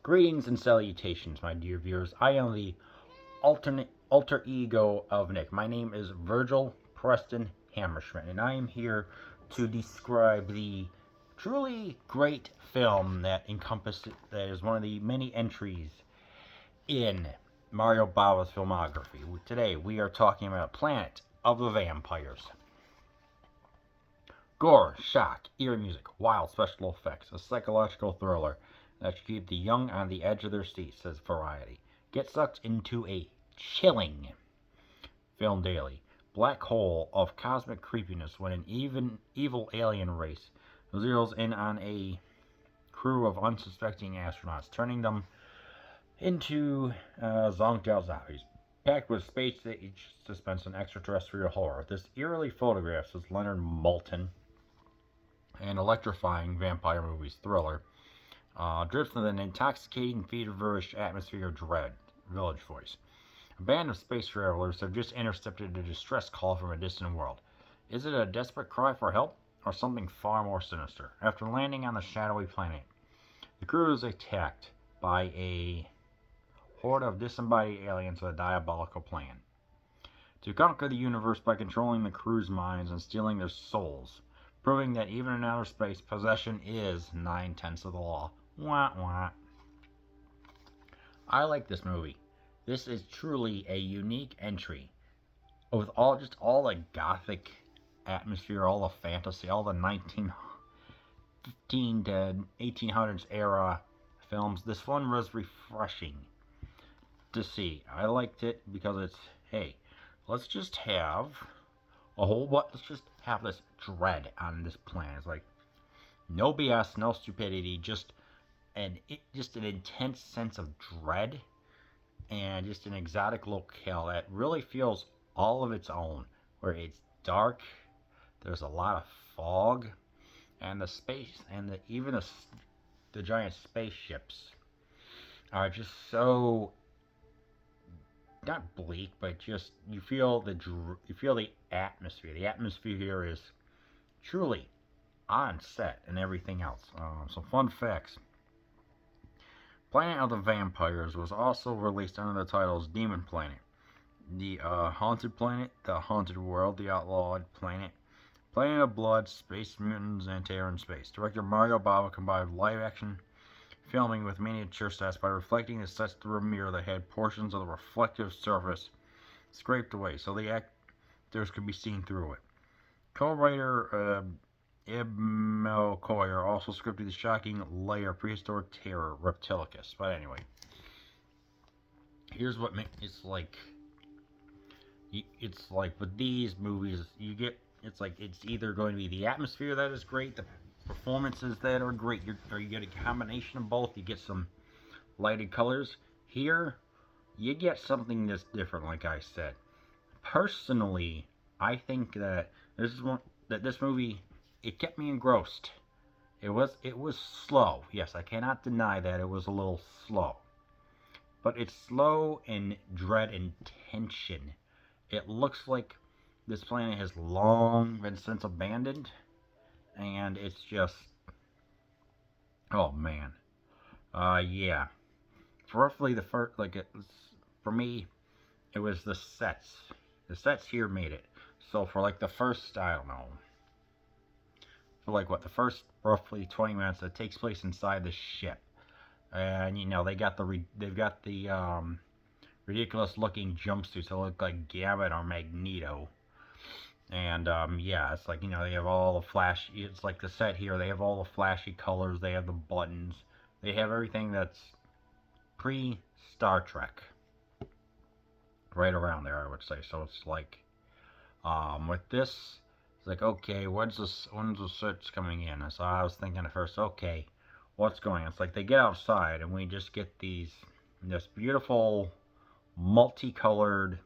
Greetings and salutations, my dear viewers. I am the alter ego of Nick. My name is Virgil Preston Hammerschmidt, and I am here to describe the truly great film that is one of the many entries in Mario Bava's filmography. Today we are talking about Planet of the Vampires. Gore, shock, eerie music, wild special effects, a psychological thriller that should keep the young on the edge of their seats, says Variety. Get sucked into a chilling film daily black hole of cosmic creepiness when an evil alien race zeroes in on a crew of unsuspecting astronauts, turning them into zonked out zombies. Packed with space-age suspense and extraterrestrial horror, this eerily photographs as Leonard Maltin, an electrifying vampire movie's thriller, drifts with an intoxicating, feverish atmosphere of dread. Village Voice. A band of space travelers have just intercepted a distress call from a distant world. Is it a desperate cry for help, or something far more sinister? After landing on the shadowy planet, the crew is attacked by a horde of disembodied aliens with a diabolical plan to conquer the universe by controlling the crew's minds and stealing their souls, proving that even in outer space, possession is 9/10 of the law. Wah wah. I like this movie. This is truly a unique entry with all the gothic atmosphere, all the fantasy, all the 1915 to 1800s era films. This one was refreshing to see. I liked it because it's, hey, let's just have let's just have this dread on this planet. It's like no BS, no stupidity, just an intense sense of dread and just an exotic locale that really feels all of its own, where it's dark, there's a lot of fog, and the space and even the giant spaceships are just so not bleak, but just you feel the atmosphere. The atmosphere here is truly on set and everything else. Some fun facts. Planet of the Vampires was also released under the titles Demon Planet, The Haunted Planet, The Haunted World, The Outlawed Planet, Planet of Blood, Space Mutants, and Terror in Space. Director Mario Bava combined live-action filming with miniature sets by reflecting the sets through a mirror that had portions of the reflective surface scraped away so the actors could be seen through it. Co-writer Ib Melchior also scripted the shocking layer prehistoric terror Reptilicus. But anyway, here's what it's like. It's like with these movies, it's either going to be the atmosphere that is great, the performances that are great, or you get a combination of both. You get some lighted colors. Here, you get something that's different. Like I said, personally, I think that this movie, it kept me engrossed. It was slow. Yes, I cannot deny that it was a little slow. But it's slow in dread and tension. It looks like this planet has long been since abandoned. And it's just, oh man. Yeah. For roughly the first, for me, it was the sets. The sets here made it. So for like the first, I don't know, for like the first roughly 20 minutes, it takes place inside the ship, and they've got the ridiculous looking jumpsuits that look like Gambit or Magneto, and yeah, it's like they have all the flash. It's like the set here. They have all the flashy colors. They have the buttons. They have everything that's pre-Star Trek, right around there, I would say. So it's like, with this, it's like, okay, when's the search coming in? And so I was thinking at first, okay, what's going on? It's like they get outside and we just get this beautiful, multicolored,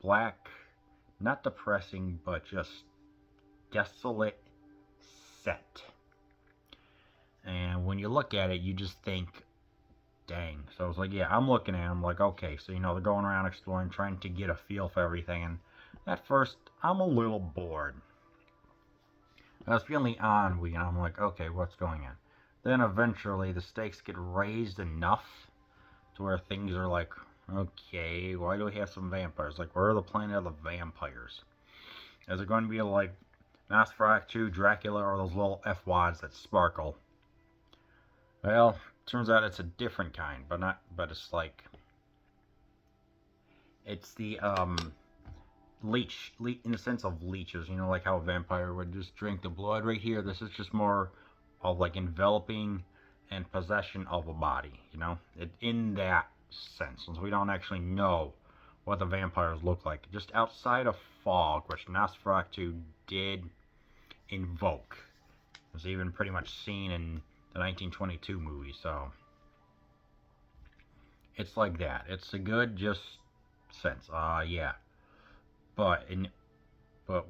black, not depressing, but just desolate set. And when you look at it, you just think, dang. So it's like, yeah, I'm looking at them like, okay, so they're going around exploring, trying to get a feel for everything, and at first, I'm a little bored. I was feeling ennui, and I'm like, okay, what's going on? Then eventually the stakes get raised enough to where things are like, okay, why do we have some vampires? Like, where are the planet of the vampires? Is it going to be like Nosferatu, Dracula, or those little F-wads that sparkle? Well, turns out it's a different kind, but it's like, it's the, leech in the sense of leeches, like how a vampire would just drink the blood right here. This is just more of like enveloping and possession of a body, in that sense, since we don't actually know what the vampires look like. Just outside of fog, which Nosferatu did invoke. It was even pretty much seen in the 1922 movie, so it's like that. It's a good just sense. Yeah. But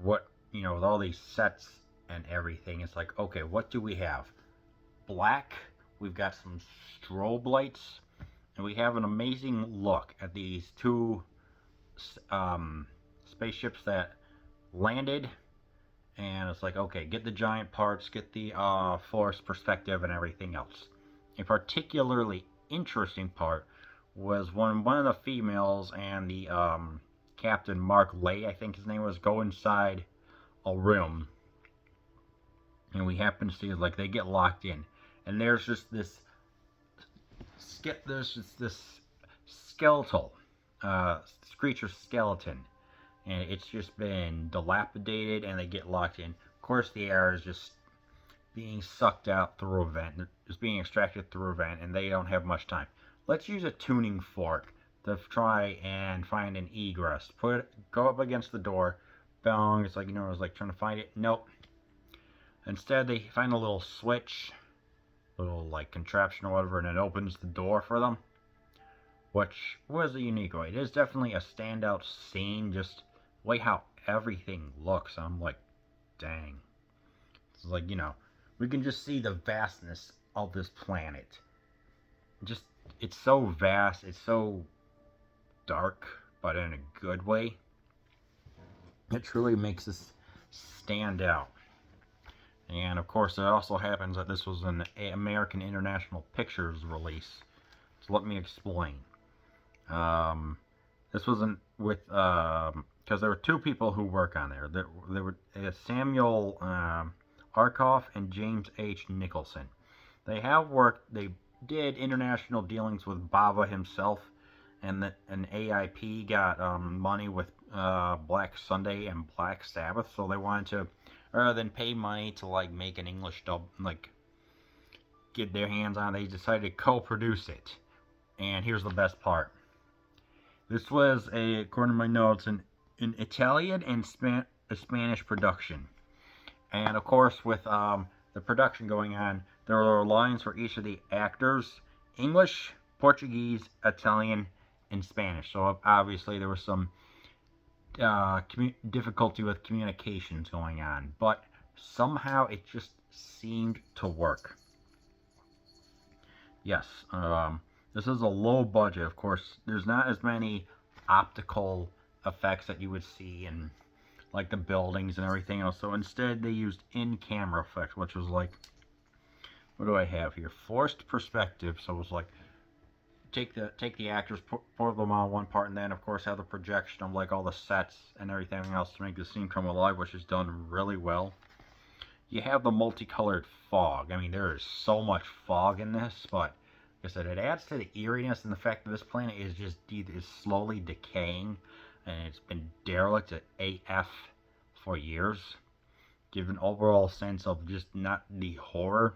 what, with all these sets and everything, it's like, okay, what do we have? Black, we've got some strobe lights, and we have an amazing look at these two spaceships that landed, and it's like, okay, get the giant parts, get the force perspective and everything else. A particularly interesting part was when one of the females and the Captain Mark Lay, I think his name was, go inside a room, and we happen to see like they get locked in, and there's just this skeletal creature skeleton, and it's just been dilapidated, and they get locked in. Of course, the air is just being sucked out through a vent. It's being extracted through a vent, and they don't have much time. Let's use a tuning fork to try and find an egress. Go up against the door. Bong. It's like, it's like trying to find it. Nope. Instead, they find a little switch, little like contraption or whatever, and it opens the door for them, which was a unique way. It is definitely a standout scene, just the way how everything looks. I'm like, dang. It's like, we can just see the vastness of this planet. It's so vast, it's so dark, but in a good way. It truly makes us stand out. And of course, it also happens that this was an American International Pictures release. So let me explain. This wasn't with, because there were two people who work on there. There were Samuel Arkoff and James H. Nicholson. They did international dealings with Bava himself, and an AIP got money with Black Sunday and Black Sabbath, so they wanted to, rather than pay money to like make an English dub, like get their hands on it, they decided to co-produce it. And here's the best part. This was, according to my notes, an Italian and a Spanish production. And of course, with the production going on, there were lines for each of the actors: English, Portuguese, Italian, and Spanish. So obviously there was some difficulty with communications going on, but somehow it just seemed to work. Yes, this is a low budget. Of course, there's not as many optical effects that you would see in like the buildings and everything else. So instead, they used in-camera effects, which was like, what do I have here? Forced perspective. So it was like, take the actors, put them on one part, and then of course have the projection of like all the sets and everything else to make the scene come alive, which is done really well. You have the multicolored fog. I mean, there is so much fog in this, but like I said, it adds to the eeriness and the fact that this planet is slowly decaying, and it's been derelict at AF for years. Give an overall sense of just not the horror,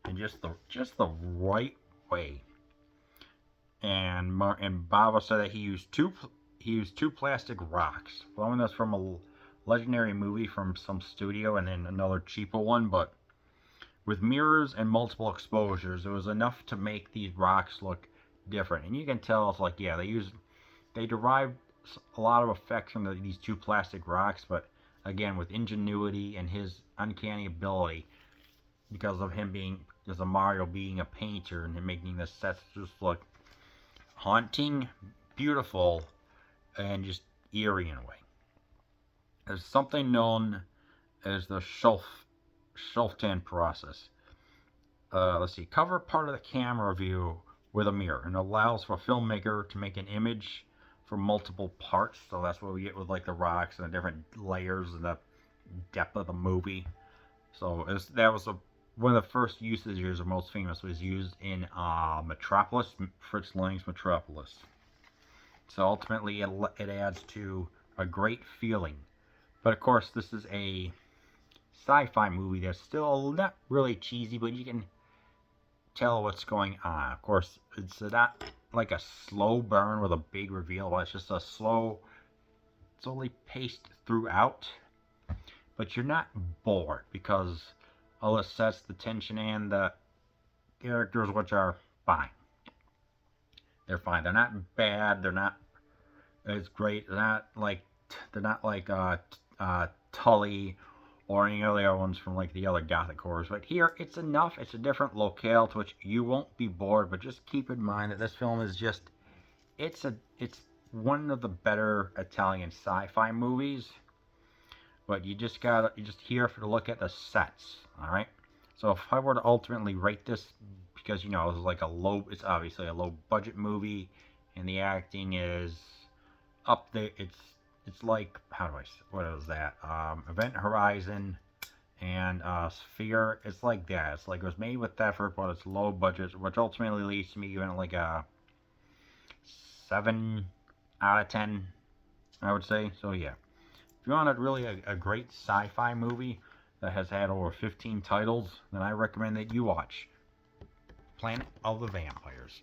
and just the right way. And Bava said that he used two plastic rocks. One that's from a legendary movie from some studio, and then another cheaper one, but with mirrors and multiple exposures, it was enough to make these rocks look different. And you can tell it's like, yeah, they derived a lot of effects from these two plastic rocks, but again, with ingenuity and his uncanny ability, because of Mario being a painter and him making the sets just look haunting, beautiful, and just eerie in a way. There's something known as the Schulftan process. let's see, cover part of the camera view with a mirror, and allows for a filmmaker to make an image for multiple parts. So that's what we get with like the rocks and the different layers and the depth of the movie. So that was one of the first usages, or most famous, was used in Metropolis, Fritz Lang's Metropolis. So ultimately, it adds to a great feeling. But of course, this is a sci-fi movie that's still not really cheesy, but you can tell what's going on. Of course, it's not like a slow burn with a big reveal. It's just a slow, slowly paced throughout. But you're not bored because all it sets the tension and the characters, which are fine. They're fine. They're not bad. They're not. It's great. They're not like Tully or any of the other ones from like the other Gothic horrors. But here, it's enough. It's a different locale to which you won't be bored. But just keep in mind that this film is just. It's one of the better Italian sci-fi movies. But you just here for to look at the sets. All right. So if I were to ultimately rate this, because it's obviously a low budget movie, and the acting is up there. It's like, what is that? Event Horizon and Sphere. It's like that. It's like it was made with effort, but it's low budget, which ultimately leads to me giving it like a 7 out of 10, I would say. So yeah, if you want a great sci-fi movie that has had over 15 titles, then I recommend that you watch Planet of the Vampires.